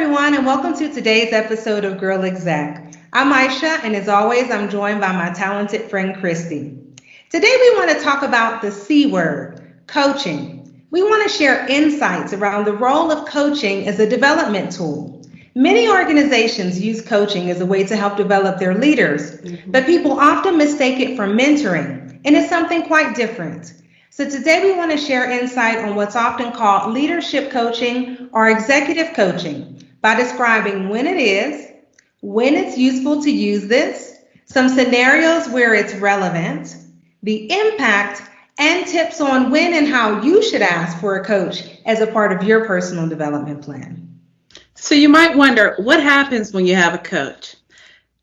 everyone, and welcome to today's episode of GirlExec. I'm Aisha, and as always, I'm joined by my talented friend Christy. Today, we want to talk about the C word, coaching. We want to share insights around the role of coaching as a development tool. Many organizations use coaching as a way to help develop their leaders, but people often mistake it for mentoring, and it's something quite different. So today we want to share insight on what's often called leadership coaching or executive coaching by describing when it is, when it's useful to use this, some scenarios where it's relevant, the impact, and tips on when and how you should ask for a coach as a part of your personal development plan. So you might wonder, what happens when you have a coach?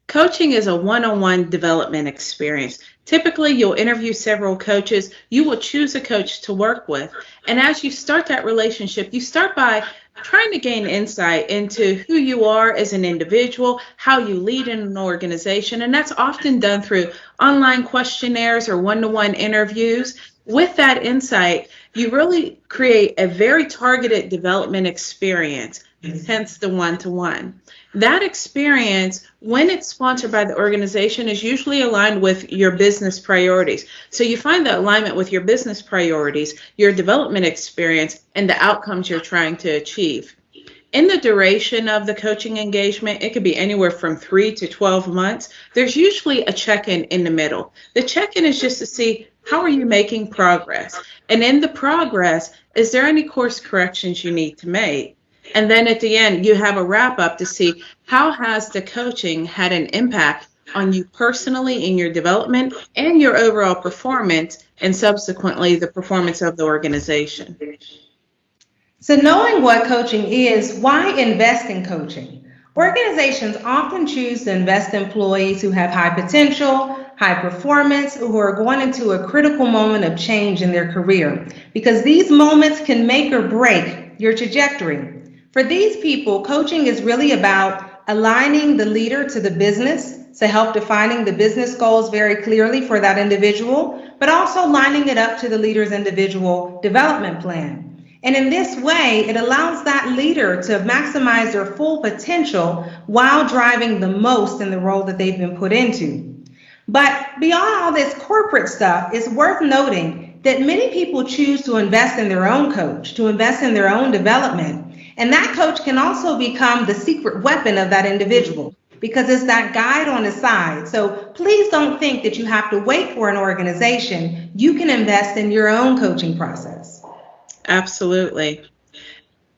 Coaching is a one-on-one development experience. Typically, you'll interview several coaches. You will choose a coach to work with. And as you start that relationship, you start by trying to gain insight into who you are as an individual, how you lead in an organization. And that's often done through online questionnaires or one-to-one interviews. With that insight, you really create a very targeted development experience, hence the one-to-one. That experience, when it's sponsored by the organization, is usually aligned with your business priorities. So you find the alignment with your business priorities, your development experience, and the outcomes you're trying to achieve. In the duration of the coaching engagement, it could be anywhere from 3 to 12 months. There's usually a check-in in the middle. The check-in is just to see, how are you making progress? And in the progress, is there any course corrections you need to make? And then at the end, you have a wrap up to see, how has the coaching had an impact on you personally in your development and your overall performance, and subsequently the performance of the organization. So knowing what coaching is, why invest in coaching? Organizations often choose to invest in employees who have high potential, high performance, who are going into a critical moment of change in their career, because these moments can make or break your trajectory. For these people, coaching is really about aligning the leader to the business to help defining the business goals very clearly for that individual, but also lining it up to the leader's individual development plan. And in this way, it allows that leader to maximize their full potential while driving the most in the role that they've been put into. But beyond all this corporate stuff, it's worth noting that many people choose to invest in their own coach, to invest in their own development. And that coach can also become the secret weapon of that individual, because it's that guide on the side. So please don't think that you have to wait for an organization. You can invest in your own coaching process. Absolutely.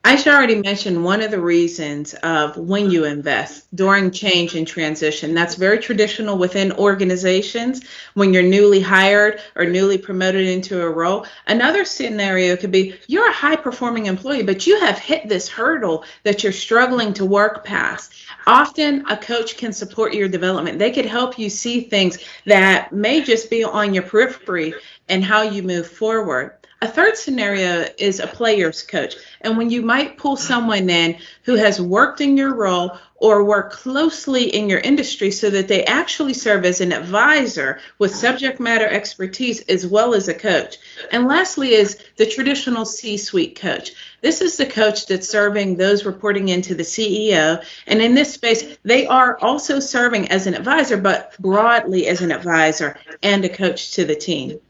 Aisha already mentioned one of the reasons of when you invest during change and transition. That's very traditional within organizations when you're newly hired or newly promoted into a role. Another scenario could be, you're a high performing employee, but you have hit this hurdle that you're struggling to work past. Often a coach can support your development. They could help you see things that may just be on your periphery and how you move forward. A third scenario is a player's coach. And when you might pull someone in who has worked in your role or worked closely in your industry so that they actually serve as an advisor with subject matter expertise as well as a coach. And lastly is the traditional C-suite coach. This is the coach that's serving those reporting into the CEO. And in this space, they are also serving as an advisor, but broadly as an advisor and a coach to the team.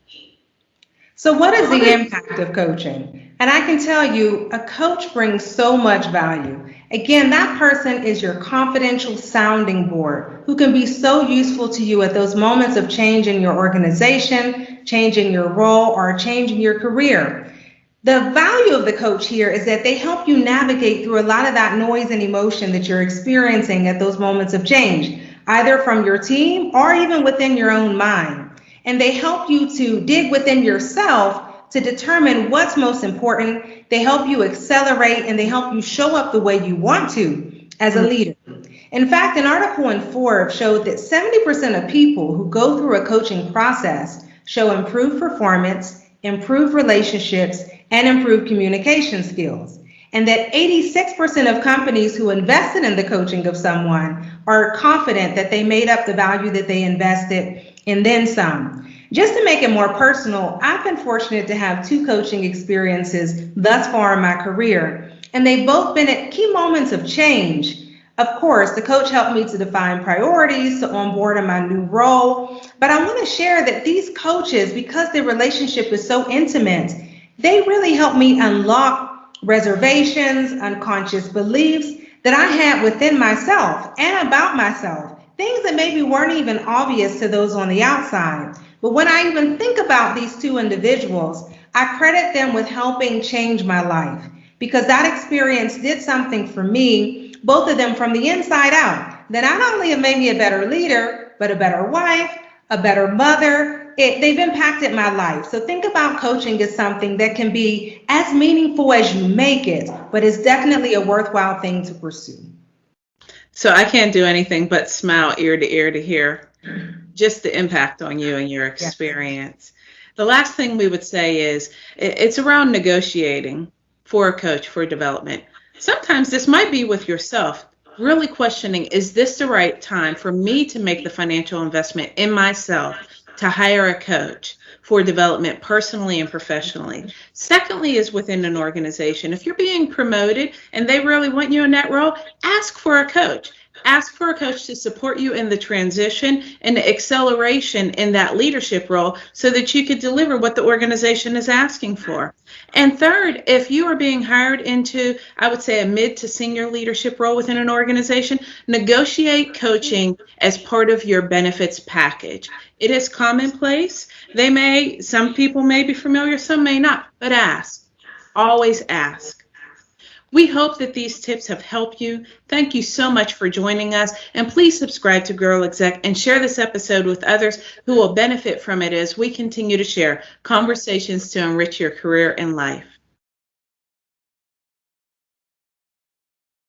So what is the impact of coaching? And I can tell you, a coach brings so much value. Again, that person is your confidential sounding board who can be so useful to you at those moments of change in your organization, changing your role, or changing your career. The value of the coach here is that they help you navigate through a lot of that noise and emotion that you're experiencing at those moments of change, either from your team or even within your own mind. And they help you to dig within yourself to determine what's most important. They help you accelerate, and they help you show up the way you want to as a leader. In fact, an article in Forbes showed that 70% of people who go through a coaching process show improved performance, improved relationships, and improved communication skills. And that 86% of companies who invested in the coaching of someone are confident that they made up the value that they invested and then some. Just to make it more personal, I've been fortunate to have 2 coaching experiences thus far in my career. and they've both been at key moments of change. Of course, the coach helped me to define priorities, to onboard in my new role, but I want to share that these coaches, because their relationship is so intimate, they really helped me unlock reservations, unconscious beliefs that I had within myself and about myself, things that maybe weren't even obvious to those on the outside. But when I even think about these two individuals, I credit them with helping change my life because that experience did something for me, both of them from the inside out, that not only have made me a better leader, but a better wife, a better mother. They've impacted my life. So think about coaching as something that can be as meaningful as you make it, but it's definitely a worthwhile thing to pursue. So I can't do anything but smile ear to ear to hear just the impact on you and your experience. The last thing we would say is it's around negotiating for a coach for development. Sometimes this might be with yourself, really questioning, is this the right time for me to make the financial investment in myself to hire a coach for development personally and professionally? Secondly is within an organization. If you're being promoted and they really want you in that role, ask for a coach. Ask for a coach to support you in the transition and the acceleration in that leadership role so that you could deliver what the organization is asking for. And third, if you are being hired into, I would say, a mid to senior leadership role within an organization, negotiate coaching as part of your benefits package. It is commonplace. Some people may be familiar, some may not, but ask. Always ask. We hope that these tips have helped you. Thank you so much for joining us. And please subscribe to GirlExec and share this episode with others who will benefit from it as we continue to share conversations to enrich your career and life.